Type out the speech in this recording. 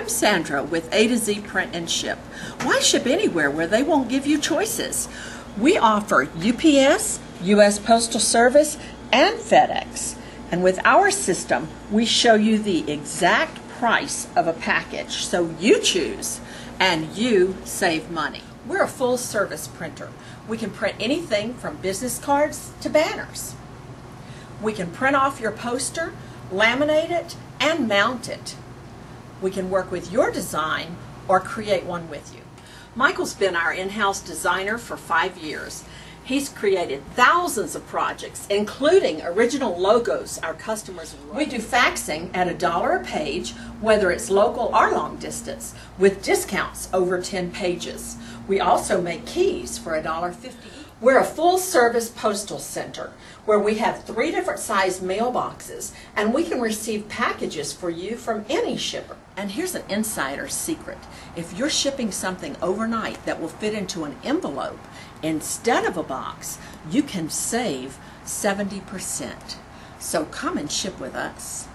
I'm Sandra with A to Z Print and Ship. Why ship anywhere where they won't give you choices? We offer UPS, U.S. Postal Service, and FedEx. And with our system, we show you the exact price of a package, so you choose and you save money. We're a full-service printer. We can print anything from business cards to banners. We can print off your poster, laminate it, and mount it. We can work with your design or create one with you. Michael's been our in-house designer for 5 years. He's created thousands of projects, including original logos our customers love. We do faxing at $1 a page, whether it's local or long distance, with discounts over 10 pages. We also make keys for $1.50. We're a full-service postal center where we have 3 different size mailboxes, and we can receive packages for you from any shipper. And here's an insider secret. If you're shipping something overnight that will fit into an envelope instead of a box, you can save 70%. So come and ship with us.